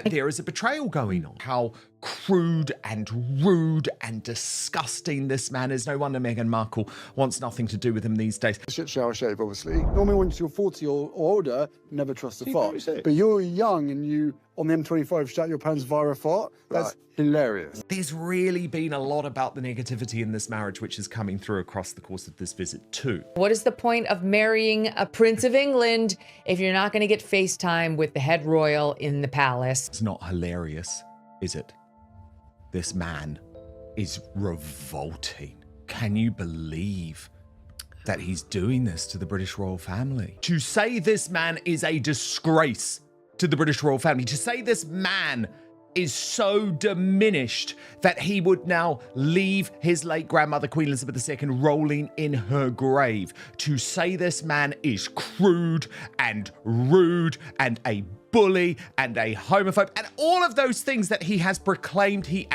There is a betrayal going on. How crude and rude and disgusting this man is. No wonder Meghan Markle wants nothing to do with him these days. Shit shower shave, obviously. Normally once you're 40 or older, never trust a fart. But you're young and you, on the M25, shat your pants via a fart. That's hilarious. There's really been a lot about the negativity in this marriage which is coming through across the course of this visit too. What is the point of marrying a Prince of England if you're not going to get FaceTime with the head royal in the palace? It's not hilarious, is it? This man is revolting. Can you believe that he's doing this to the British royal family? To say this man is a disgrace to the British royal family, to say this man is so diminished that he would now leave his late grandmother, Queen Elizabeth II, rolling in her grave. To say this man is crude and rude and a bully and a homophobe and all of those things that he has proclaimed he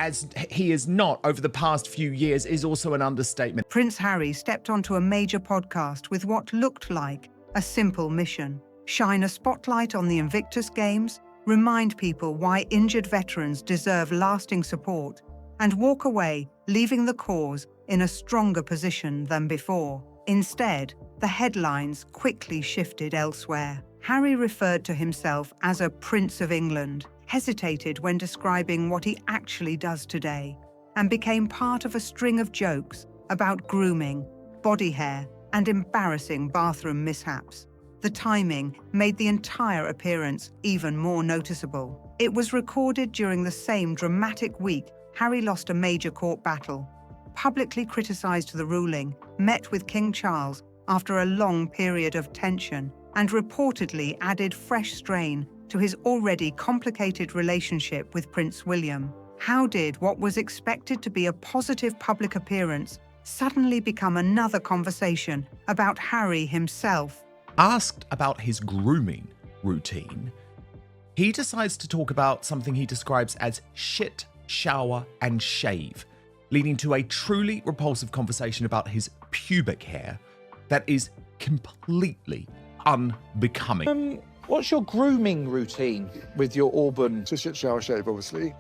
is not over the past few years is also an understatement. Prince Harry stepped onto a major podcast with what looked like a simple mission: shine a spotlight on the Invictus Games, remind people why injured veterans deserve lasting support, and walk away, leaving the cause in a stronger position than before. Instead, the headlines quickly shifted elsewhere. Harry referred to himself as a Prince of England, hesitated when describing what he actually does today, and became part of a string of jokes about grooming, body hair, and embarrassing bathroom mishaps. The timing made the entire appearance even more noticeable. It was recorded during the same dramatic week Harry lost a major court battle, publicly criticised the ruling, met with King Charles after a long period of tension, and reportedly added fresh strain to his already complicated relationship with Prince William. How did what was expected to be a positive public appearance suddenly become another conversation about Harry himself? Asked about his grooming routine, he decides to talk about something he describes as shit, shower, and shave, leading to a truly repulsive conversation about his pubic hair that is completely unbecoming. What's your grooming routine with your auburn? It's a shit shower shave, obviously.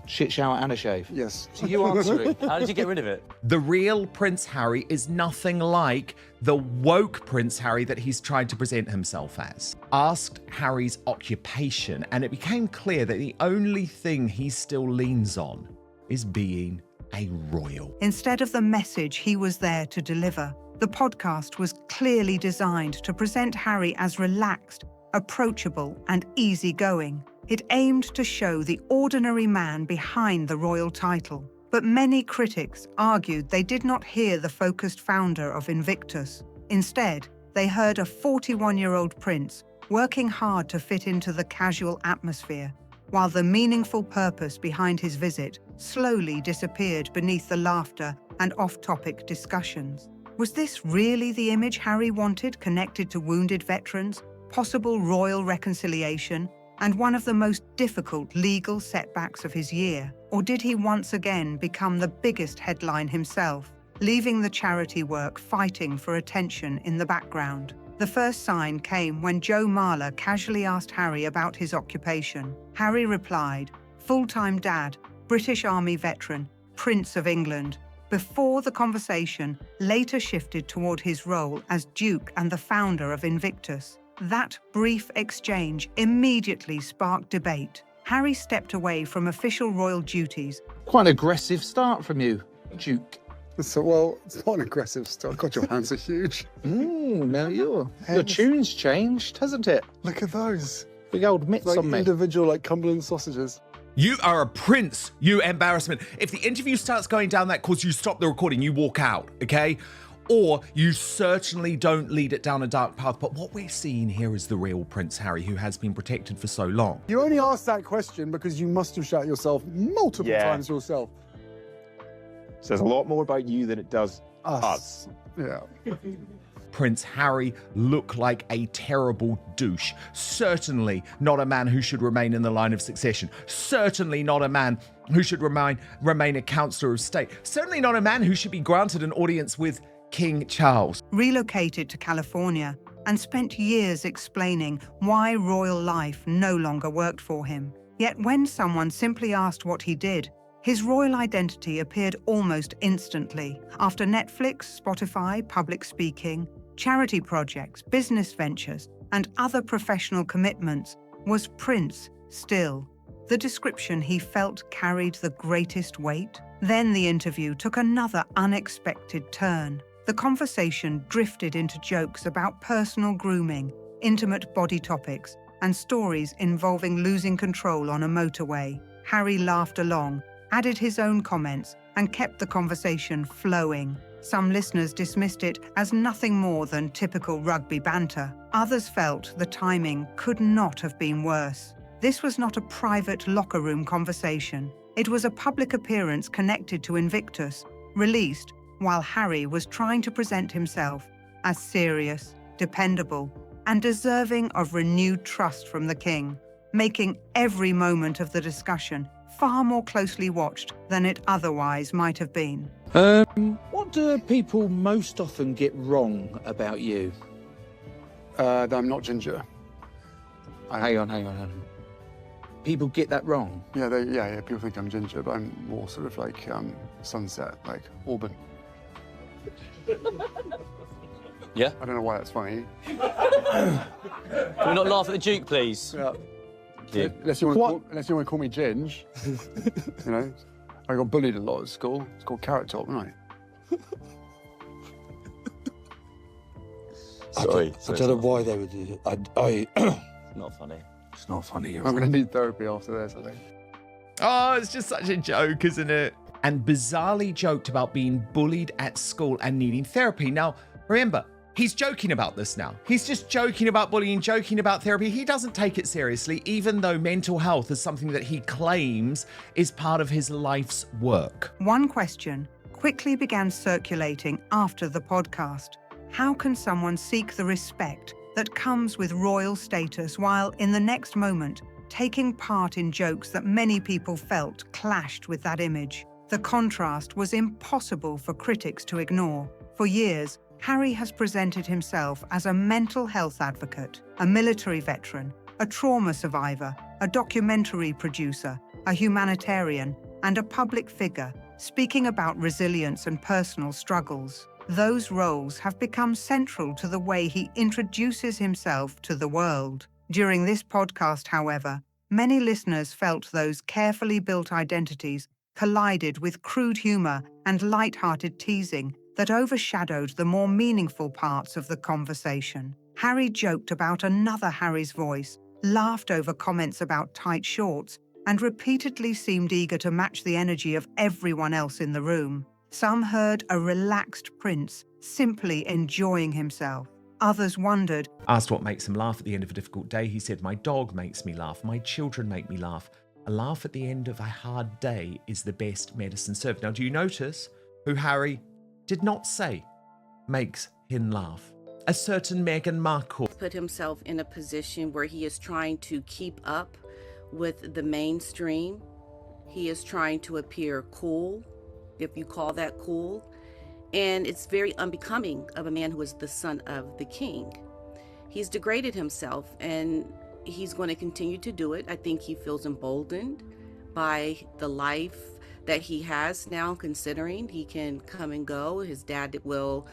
Shit shower and a shave? Yes. So you answer it. How did you get rid of it? The real Prince Harry is nothing like the woke Prince Harry that he's tried to present himself as. Asked Harry's occupation, and it became clear that the only thing he still leans on is being a royal. Instead of the message he was there to deliver, the podcast was clearly designed to present Harry as relaxed, approachable, and easygoing. It aimed to show the ordinary man behind the royal title. But many critics argued they did not hear the focused founder of Invictus. Instead, they heard a 41-year-old prince working hard to fit into the casual atmosphere, while the meaningful purpose behind his visit slowly disappeared beneath the laughter and off-topic discussions. Was this really the image Harry wanted, connected to wounded veterans, possible royal reconciliation, and one of the most difficult legal setbacks of his year? Or did he once again become the biggest headline himself, leaving the charity work fighting for attention in the background? The first sign came when Joe Marler casually asked Harry about his occupation. Harry replied, "Full-time dad, British Army veteran, Prince of England," before the conversation later shifted toward his role as Duke and the founder of Invictus. That brief exchange immediately sparked debate. Harry stepped away from official royal duties. Quite an aggressive start from you, Duke. So, well, it's not an aggressive start. God, your hands are huge. Now your tune's changed, hasn't it? Look at those. Big old mitts Like on me. individual, like Cumberland sausages. You are a prince, you embarrassment. If the interview starts going down that course, you stop the recording, you walk out, okay? Or you certainly don't lead it down a dark path. But what we're seeing here is the real Prince Harry, who has been protected for so long. You only asked that question because you must have shot yourself multiple times yourself. Says a lot more about you than it does us. Yeah. Prince Harry looked like a terrible douche. Certainly not a man who should remain in the line of succession. Certainly not a man who should remain a counsellor of state. Certainly not a man who should be granted an audience with King Charles. Relocated to California and spent years explaining why royal life no longer worked for him. Yet when someone simply asked what he did, his royal identity appeared almost instantly. After Netflix, Spotify, public speaking, charity projects, business ventures, and other professional commitments, was Prince still the description he felt carried the greatest weight? Then the interview took another unexpected turn. The conversation drifted into jokes about personal grooming, intimate body topics, and stories involving losing control on a motorway. Harry laughed along, added his own comments, and kept the conversation flowing. Some listeners dismissed it as nothing more than typical rugby banter. Others felt the timing could not have been worse. This was not a private locker room conversation. It was a public appearance connected to Invictus, released while Harry was trying to present himself as serious, dependable, and deserving of renewed trust from the king, making every moment of the discussion far more closely watched than it otherwise might have been. What do people most often get wrong about you? That I'm not ginger. Hang on. People get that wrong? Yeah, people think I'm ginger, but I'm more sort of like sunset, like Auburn. Yeah? I don't know why that's funny. Can we not laugh at the Duke, please? Yeah. Unless you want to call me Ginge. You know, I got bullied a lot at school. It's called Carrot Top, didn't I? Sorry. I don't know why they would do it. Not funny. It's not funny. I'm going to need therapy after this, I think. Oh, it's just such a joke, isn't it? And bizarrely joked about being bullied at school and needing therapy. Now, remember, he's joking about this now. He's just joking about bullying, joking about therapy. He doesn't take it seriously, even though mental health is something that he claims is part of his life's work. One question quickly began circulating after the podcast. How can someone seek the respect that comes with royal status while, in the next moment, taking part in jokes that many people felt clashed with that image? The contrast was impossible for critics to ignore. For years, Harry has presented himself as a mental health advocate, a military veteran, a trauma survivor, a documentary producer, a humanitarian, and a public figure, speaking about resilience and personal struggles. Those roles have become central to the way he introduces himself to the world. During this podcast, however, many listeners felt those carefully built identities collided with crude humor and light-hearted teasing that overshadowed the more meaningful parts of the conversation. Harry joked about another Harry's voice, laughed over comments about tight shorts, and repeatedly seemed eager to match the energy of everyone else in the room. Some heard a relaxed Prince simply enjoying himself. Others wondered. Asked what makes him laugh at the end of a difficult day, he said, "My dog makes me laugh. My children make me laugh. A laugh at the end of a hard day is the best medicine served." Now, do you notice who Harry did not say makes him laugh? A certain Meghan Markle. Put himself in a position where he is trying to keep up with the mainstream. He is trying to appear cool, if you call that cool. And it's very unbecoming of a man who is the son of the king. He's degraded himself, and he's going to continue to do it. I think he feels emboldened by the life that he has now, considering he can come and go. His dad will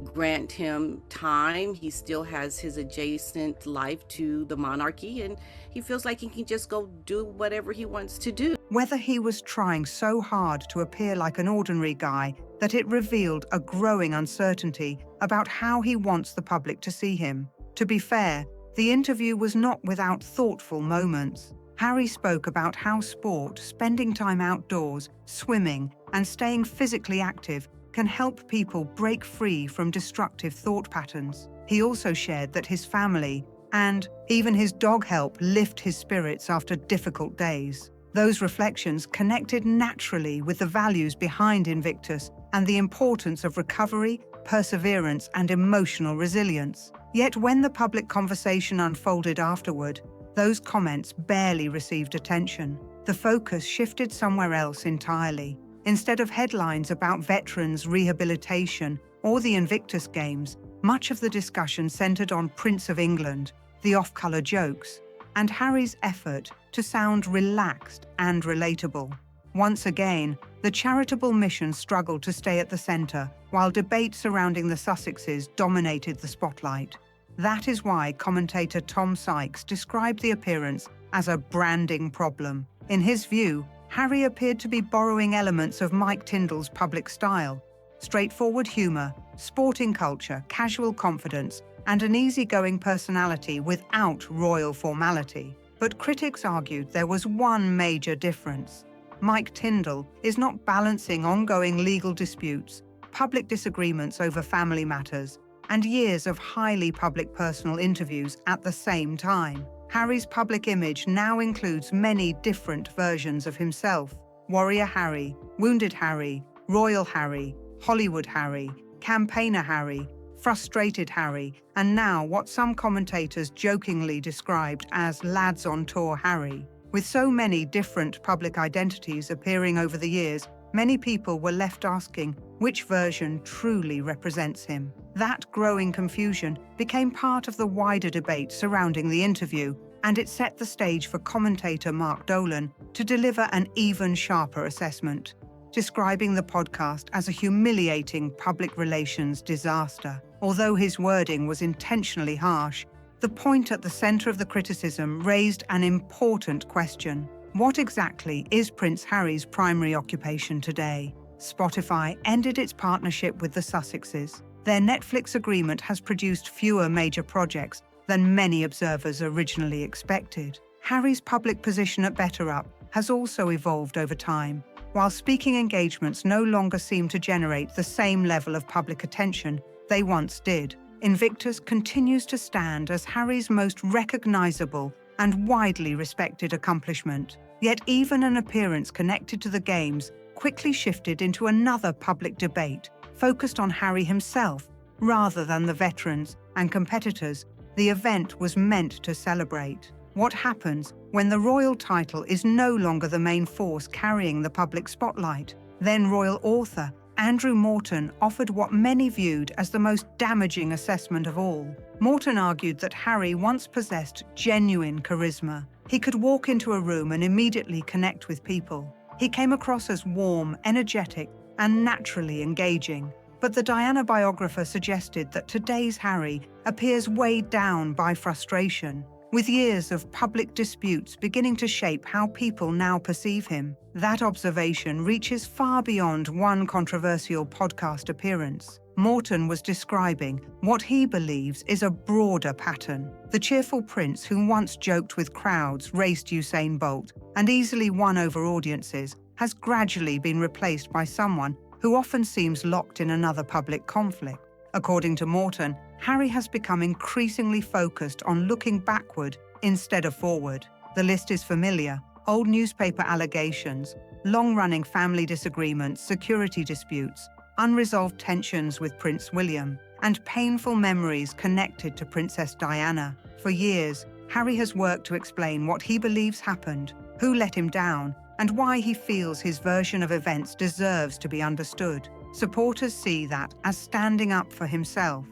grant him time. He still has his adjacent life to the monarchy, and he feels like he can just go do whatever he wants to do. Whether he was trying so hard to appear like an ordinary guy that it revealed a growing uncertainty about how he wants the public to see him. To be fair, the interview was not without thoughtful moments. Harry spoke about how sport, spending time outdoors, swimming, and staying physically active can help people break free from destructive thought patterns. He also shared that his family and even his dog help lift his spirits after difficult days. Those reflections connected naturally with the values behind Invictus and the importance of recovery, perseverance, and emotional resilience. Yet when the public conversation unfolded afterward, those comments barely received attention. The focus shifted somewhere else entirely. Instead of headlines about veterans' rehabilitation or the Invictus Games, much of the discussion centered on Prince of England, the off-color jokes, and Harry's effort to sound relaxed and relatable. Once again, the charitable mission struggled to stay at the center, while debate surrounding the Sussexes dominated the spotlight. That is why commentator Tom Sykes described the appearance as a branding problem. In his view, Harry appeared to be borrowing elements of Mike Tyndall's public style: straightforward humor, sporting culture, casual confidence, and an easygoing personality without royal formality. But critics argued there was one major difference. Mike Tyndall is not balancing ongoing legal disputes, public disagreements over family matters, and years of highly public personal interviews at the same time. Harry's public image now includes many different versions of himself: Warrior Harry, Wounded Harry, Royal Harry, Hollywood Harry, Campaigner Harry, Frustrated Harry, and now what some commentators jokingly described as Lads on Tour Harry. With so many different public identities appearing over the years, many people were left asking which version truly represents him. That growing confusion became part of the wider debate surrounding the interview, and it set the stage for commentator Mark Dolan to deliver an even sharper assessment, describing the podcast as a humiliating public relations disaster. Although his wording was intentionally harsh, the point at the center of the criticism raised an important question. What exactly is Prince Harry's primary occupation today? Spotify ended its partnership with the Sussexes. Their Netflix agreement has produced fewer major projects than many observers originally expected. Harry's public position at BetterUp has also evolved over time. While speaking engagements no longer seem to generate the same level of public attention they once did, Invictus continues to stand as Harry's most recognizable and widely respected accomplishment. Yet even an appearance connected to the games quickly shifted into another public debate, focused on Harry himself rather than the veterans and competitors the event was meant to celebrate. What happens when the royal title is no longer the main force carrying the public spotlight? Then royal author Andrew Morton offered what many viewed as the most damaging assessment of all. Morton argued that Harry once possessed genuine charisma. He could walk into a room and immediately connect with people. He came across as warm, energetic, and naturally engaging. But the Diana biographer suggested that today's Harry appears weighed down by frustration, with years of public disputes beginning to shape how people now perceive him. That observation reaches far beyond one controversial podcast appearance. Morton was describing what he believes is a broader pattern. The cheerful prince who once joked with crowds, raced Usain Bolt, and easily won over audiences, has gradually been replaced by someone who often seems locked in another public conflict. According to Morton, Harry has become increasingly focused on looking backward instead of forward. The list is familiar: old newspaper allegations, long-running family disagreements, security disputes, unresolved tensions with Prince William, and painful memories connected to Princess Diana. For years, Harry has worked to explain what he believes happened, who let him down, and why he feels his version of events deserves to be understood. Supporters see that as standing up for himself,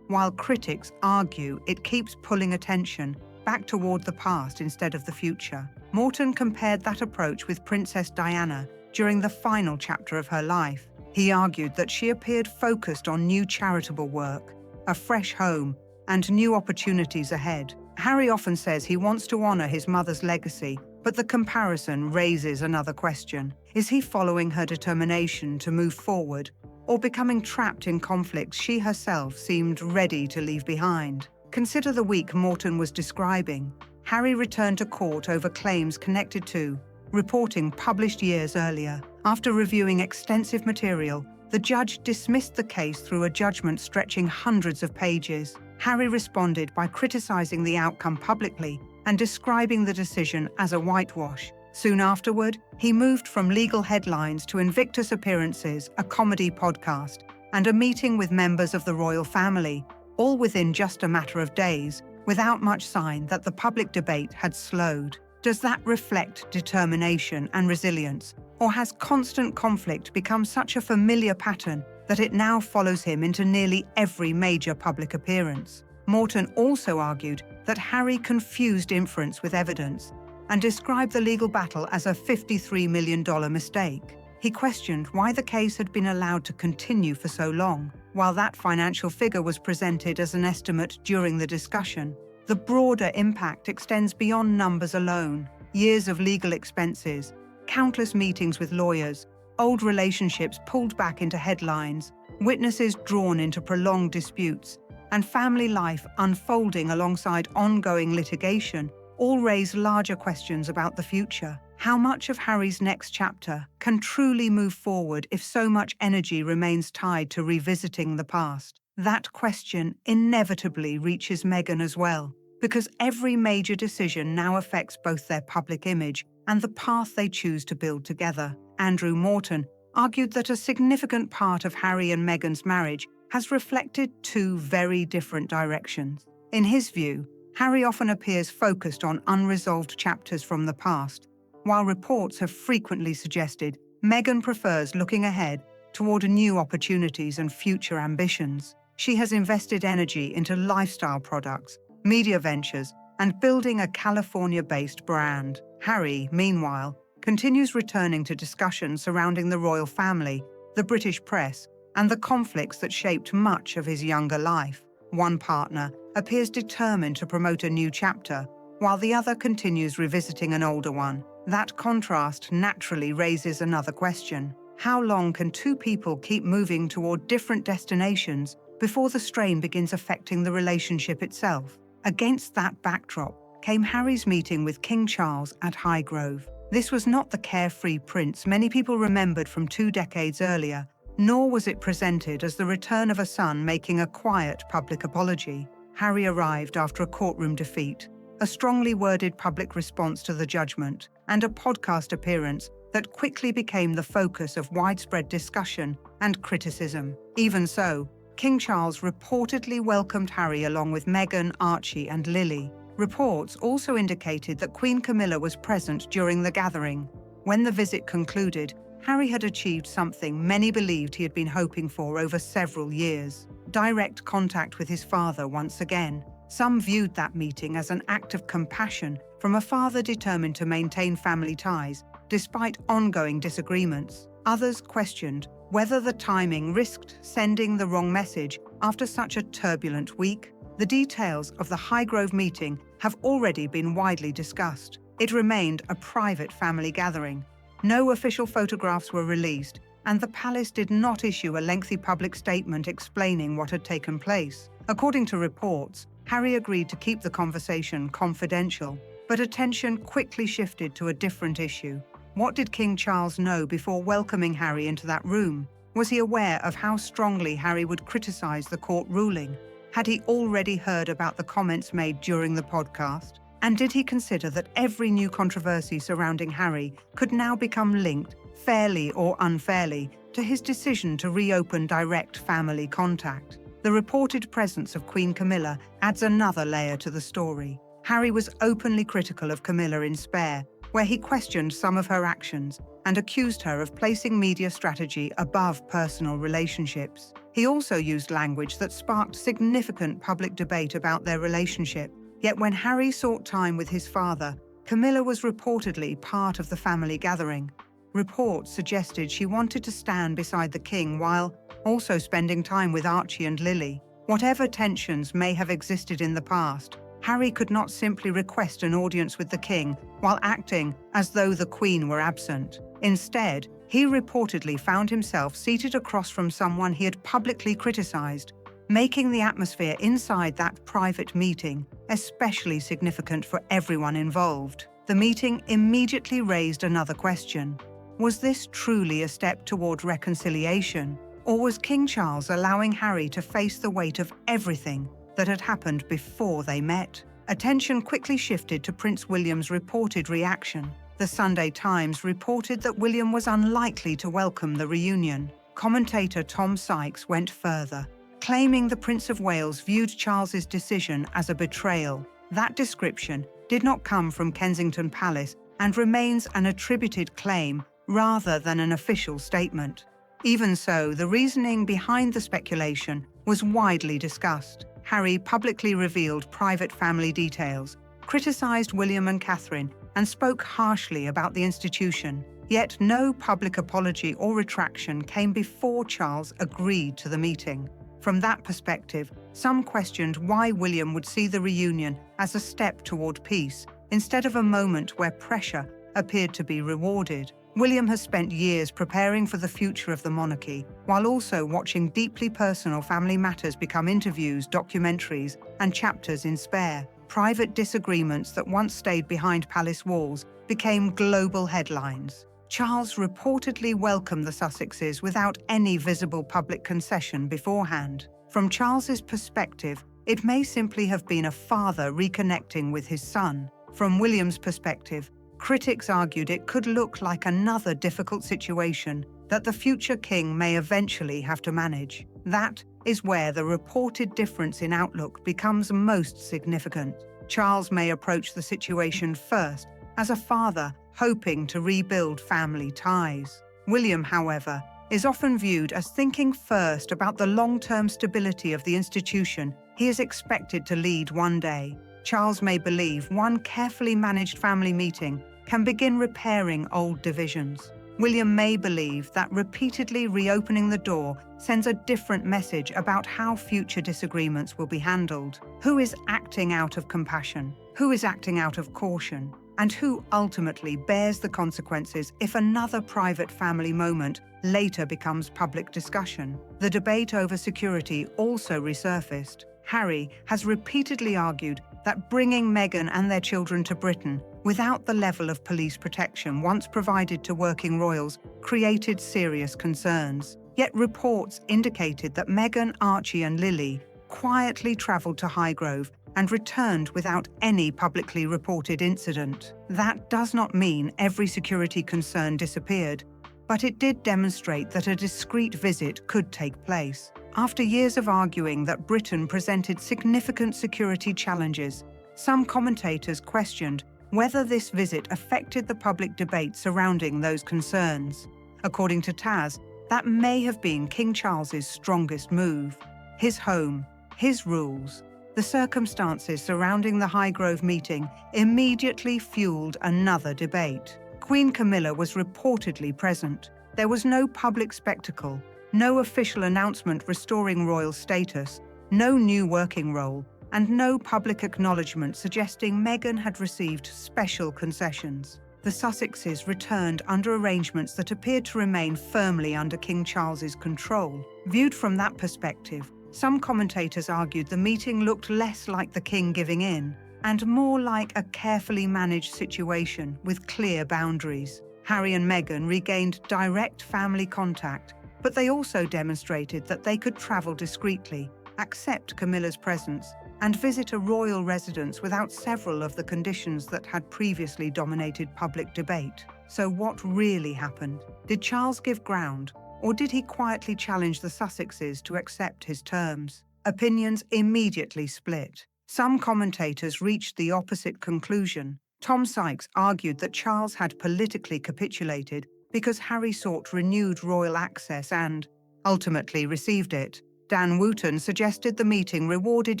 while critics argue it keeps pulling attention back toward the past instead of the future. Morton compared that approach with Princess Diana during the final chapter of her life. He argued that she appeared focused on new charitable work, a fresh home, and new opportunities ahead. Harry often says he wants to honor his mother's legacy, but the comparison raises another question. Is he following her determination to move forward, or becoming trapped in conflicts she herself seemed ready to leave behind? Consider the week Morton was describing. Harry returned to court over claims connected to reporting published years earlier. After reviewing extensive material, the judge dismissed the case through a judgment stretching hundreds of pages. Harry responded by criticizing the outcome publicly and describing the decision as a whitewash. Soon afterward, he moved from legal headlines to Invictus appearances, a comedy podcast, and a meeting with members of the royal family, all within just a matter of days, without much sign that the public debate had slowed. Does that reflect determination and resilience, or has constant conflict become such a familiar pattern that it now follows him into nearly every major public appearance? Morton also argued that Harry confused inference with evidence and described the legal battle as a $53 million mistake. He questioned why the case had been allowed to continue for so long. While that financial figure was presented as an estimate during the discussion, the broader impact extends beyond numbers alone. Years of legal expenses, countless meetings with lawyers, old relationships pulled back into headlines, witnesses drawn into prolonged disputes, and family life unfolding alongside ongoing litigation all raise larger questions about the future. How much of Harry's next chapter can truly move forward if so much energy remains tied to revisiting the past? That question inevitably reaches Meghan as well, because every major decision now affects both their public image and the path they choose to build together. Andrew Morton argued that a significant part of Harry and Meghan's marriage has reflected two very different directions. In his view, Harry often appears focused on unresolved chapters from the past, while reports have frequently suggested Meghan prefers looking ahead toward new opportunities and future ambitions. She has invested energy into lifestyle products, media ventures, and building a California-based brand. Harry, meanwhile, continues returning to discussions surrounding the royal family, the British press, and the conflicts that shaped much of his younger life. One partner appears determined to promote a new chapter, while the other continues revisiting an older one. That contrast naturally raises another question. How long can two people keep moving toward different destinations before the strain begins affecting the relationship itself? Against that backdrop came Harry's meeting with King Charles at Highgrove. This was not the carefree prince many people remembered from 2 decades earlier, nor was it presented as the return of a son making a quiet public apology. Harry arrived after a courtroom defeat, a strongly worded public response to the judgment, and a podcast appearance that quickly became the focus of widespread discussion and criticism. Even so, King Charles reportedly welcomed Harry along with Meghan, Archie, and Lily. Reports also indicated that Queen Camilla was present during the gathering. When the visit concluded, Harry had achieved something many believed he had been hoping for over several years: direct contact with his father once again. Some viewed that meeting as an act of compassion from a father determined to maintain family ties despite ongoing disagreements. Others questioned whether the timing risked sending the wrong message after such a turbulent week. The details of the Highgrove meeting have already been widely discussed. It remained a private family gathering. No official photographs were released, and the palace did not issue a lengthy public statement explaining what had taken place. According to reports, Harry agreed to keep the conversation confidential, but attention quickly shifted to a different issue. What did King Charles know before welcoming Harry into that room? Was he aware of how strongly Harry would criticize the court ruling? Had he already heard about the comments made during the podcast? And did he consider that every new controversy surrounding Harry could now become linked, fairly or unfairly, to his decision to reopen direct family contact? The reported presence of Queen Camilla adds another layer to the story. Harry was openly critical of Camilla in Spare, where he questioned some of her actions and accused her of placing media strategy above personal relationships. He also used language that sparked significant public debate about their relationship. Yet when Harry sought time with his father, Camilla was reportedly part of the family gathering. Reports suggested she wanted to stand beside the king while also spending time with Archie and Lily. Whatever tensions may have existed in the past, Harry could not simply request an audience with the king while acting as though the queen were absent. Instead, he reportedly found himself seated across from someone he had publicly criticized, making the atmosphere inside that private meeting especially significant for everyone involved. The meeting immediately raised another question. Was this truly a step toward reconciliation, or was King Charles allowing Harry to face the weight of everything that had happened before they met? Attention quickly shifted to Prince William's reported reaction. The Sunday Times reported that William was unlikely to welcome the reunion. Commentator Tom Sykes went further, claiming the Prince of Wales viewed Charles's decision as a betrayal. That description did not come from Kensington Palace and remains an attributed claim rather than an official statement. Even so, the reasoning behind the speculation was widely discussed. Harry publicly revealed private family details, criticised William and Catherine, and spoke harshly about the institution. Yet no public apology or retraction came before Charles agreed to the meeting. From that perspective, some questioned why William would see the reunion as a step toward peace, instead of a moment where pressure appeared to be rewarded. William has spent years preparing for the future of the monarchy, while also watching deeply personal family matters become interviews, documentaries, and chapters in Spare. Private disagreements that once stayed behind palace walls became global headlines. Charles reportedly welcomed the Sussexes without any visible public concession beforehand. From Charles's perspective, it may simply have been a father reconnecting with his son. From William's perspective, critics argued it could look like another difficult situation that the future king may eventually have to manage. That is where the reported difference in outlook becomes most significant. Charles may approach the situation first as a father hoping to rebuild family ties. William, however, is often viewed as thinking first about the long-term stability of the institution he is expected to lead one day. Charles may believe one carefully managed family meeting can begin repairing old divisions. William may believe that repeatedly reopening the door sends a different message about how future disagreements will be handled. Who is acting out of compassion? Who is acting out of caution? And who ultimately bears the consequences if another private family moment later becomes public discussion? The debate over security also resurfaced. Harry has repeatedly argued that bringing Meghan and their children to Britain without the level of police protection once provided to working royals created serious concerns. Yet reports indicated that Meghan, Archie and Lily quietly travelled to Highgrove and returned without any publicly reported incident. That does not mean every security concern disappeared, but it did demonstrate that a discreet visit could take place. After years of arguing that Britain presented significant security challenges, some commentators questioned whether this visit affected the public debate surrounding those concerns. According to Taz, that may have been King Charles's strongest move. His home, his rules, the circumstances surrounding the Highgrove meeting immediately fueled another debate. Queen Camilla was reportedly present. There was no public spectacle, no official announcement restoring royal status, no new working role, and no public acknowledgement suggesting Meghan had received special concessions. The Sussexes returned under arrangements that appeared to remain firmly under King Charles's control. Viewed from that perspective, some commentators argued the meeting looked less like the king giving in and more like a carefully managed situation with clear boundaries. Harry and Meghan regained direct family contact, but they also demonstrated that they could travel discreetly, accept Camilla's presence, and visit a royal residence without several of the conditions that had previously dominated public debate. So what really happened? Did Charles give ground, or did he quietly challenge the Sussexes to accept his terms? Opinions immediately split. Some commentators reached the opposite conclusion. Tom Sykes argued that Charles had politically capitulated because Harry sought renewed royal access and, ultimately, received it. Dan Wooten suggested the meeting rewarded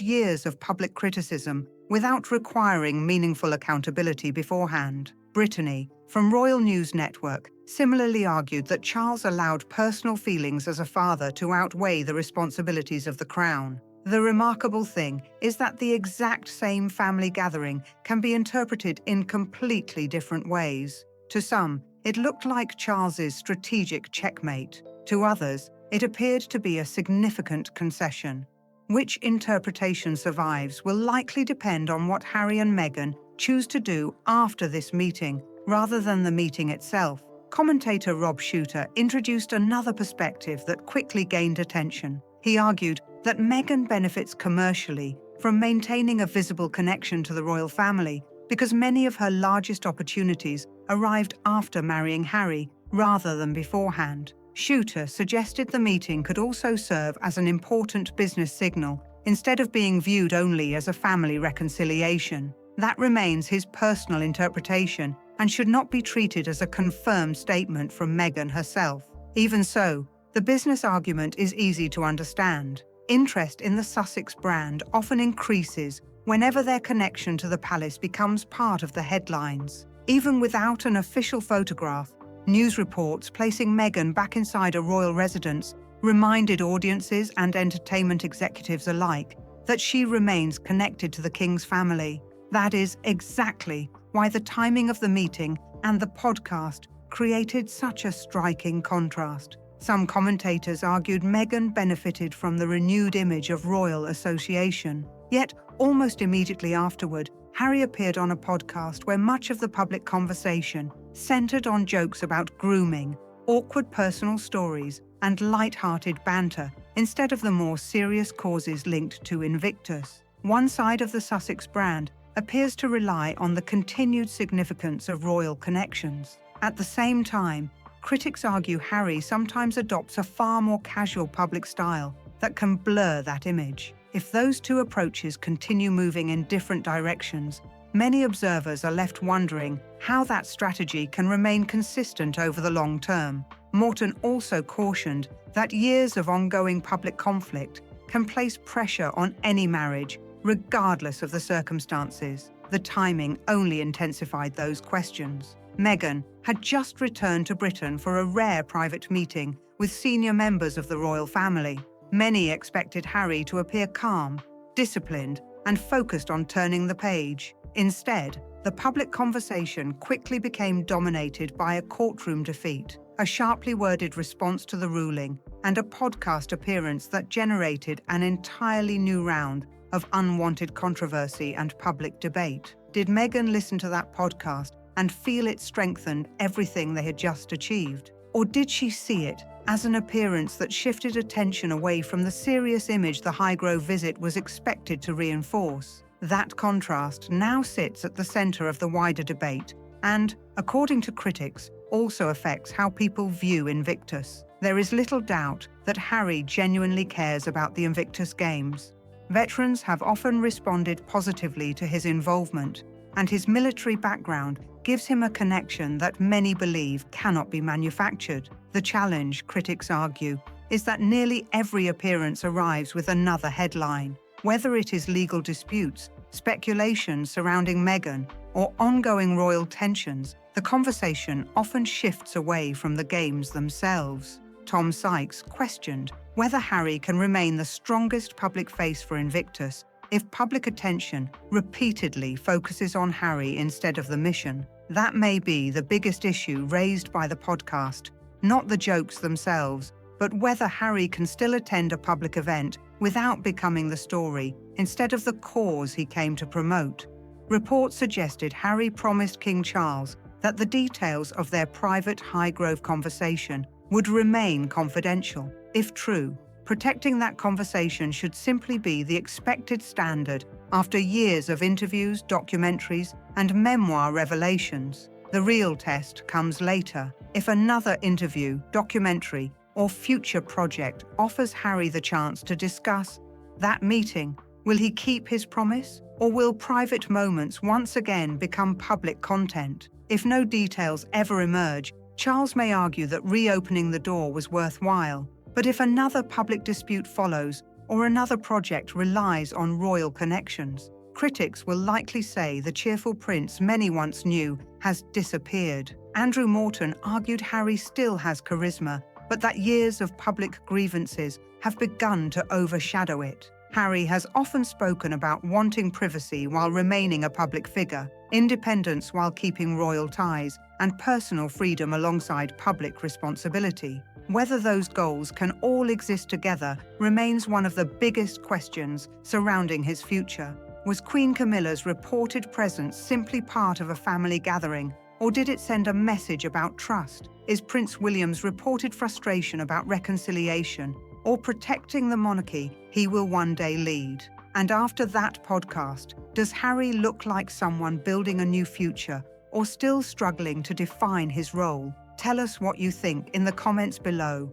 years of public criticism without requiring meaningful accountability beforehand. Brittany, from Royal News Network, similarly argued that Charles allowed personal feelings as a father to outweigh the responsibilities of the crown. The remarkable thing is that the exact same family gathering can be interpreted in completely different ways. To some, it looked like Charles's strategic checkmate. To others, it appeared to be a significant concession. Which interpretation survives will likely depend on what Harry and Meghan choose to do after this meeting, rather than the meeting itself. Commentator Rob Shooter introduced another perspective that quickly gained attention. He argued that Meghan benefits commercially from maintaining a visible connection to the royal family because many of her largest opportunities arrived after marrying Harry rather than beforehand. Shooter suggested the meeting could also serve as an important business signal instead of being viewed only as a family reconciliation. That remains his personal interpretation and should not be treated as a confirmed statement from Meghan herself. Even so, the business argument is easy to understand. Interest in the Sussex brand often increases whenever their connection to the palace becomes part of the headlines. Even without an official photograph, news reports placing Meghan back inside a royal residence reminded audiences and entertainment executives alike that she remains connected to the king's family. That is exactly why the timing of the meeting and the podcast created such a striking contrast. Some commentators argued Meghan benefited from the renewed image of royal association. Yet, almost immediately afterward, Harry appeared on a podcast where much of the public conversation centered on jokes about grooming, awkward personal stories, and light-hearted banter, instead of the more serious causes linked to Invictus. One side of the Sussex brand appears to rely on the continued significance of royal connections. At the same time, critics argue Harry sometimes adopts a far more casual public style that can blur that image. If those two approaches continue moving in different directions, many observers are left wondering how that strategy can remain consistent over the long term. Morton also cautioned that years of ongoing public conflict can place pressure on any marriage, regardless of the circumstances. The timing only intensified those questions. Meghan had just returned to Britain for a rare private meeting with senior members of the royal family. Many expected Harry to appear calm, disciplined, and focused on turning the page. Instead, the public conversation quickly became dominated by a courtroom defeat, a sharply worded response to the ruling, and a podcast appearance that generated an entirely new round of unwanted controversy and public debate. Did Meghan listen to that podcast and feel it strengthened everything they had just achieved? Or did she see it as an appearance that shifted attention away from the serious image the Highgrove visit was expected to reinforce? That contrast now sits at the center of the wider debate and, according to critics, also affects how people view Invictus. There is little doubt that Harry genuinely cares about the Invictus Games. Veterans have often responded positively to his involvement, and his military background gives him a connection that many believe cannot be manufactured. The challenge, critics argue, is that nearly every appearance arrives with another headline. Whether it is legal disputes, speculation surrounding Meghan, or ongoing royal tensions, the conversation often shifts away from the games themselves. Tom Sykes questioned whether Harry can remain the strongest public face for Invictus if public attention repeatedly focuses on Harry instead of the mission. That may be the biggest issue raised by the podcast, not the jokes themselves, but whether Harry can still attend a public event without becoming the story instead of the cause he came to promote. Reports suggested Harry promised King Charles that the details of their private Highgrove conversation would remain confidential. If true, protecting that conversation should simply be the expected standard after years of interviews, documentaries, and memoir revelations. The real test comes later. If another interview, documentary, or future project offers Harry the chance to discuss that meeting, will he keep his promise, or will private moments once again become public content? If no details ever emerge, Charles may argue that reopening the door was worthwhile. But if another public dispute follows, or another project relies on royal connections, critics will likely say the cheerful prince many once knew has disappeared. Andrew Morton argued Harry still has charisma, but that years of public grievances have begun to overshadow it. Harry has often spoken about wanting privacy while remaining a public figure, independence while keeping royal ties, and personal freedom alongside public responsibility. Whether those goals can all exist together remains one of the biggest questions surrounding his future. Was Queen Camilla's reported presence simply part of a family gathering, or did it send a message about trust? Is Prince William's reported frustration about reconciliation or protecting the monarchy he will one day lead? And after that podcast, does Harry look like someone building a new future or still struggling to define his role? Tell us what you think in the comments below.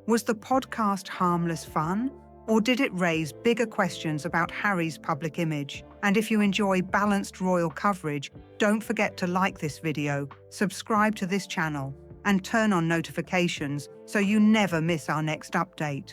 Was the podcast harmless fun, or did it raise bigger questions about Harry's public image? And if you enjoy balanced royal coverage, don't forget to like this video, subscribe to this channel, and turn on notifications so you never miss our next update.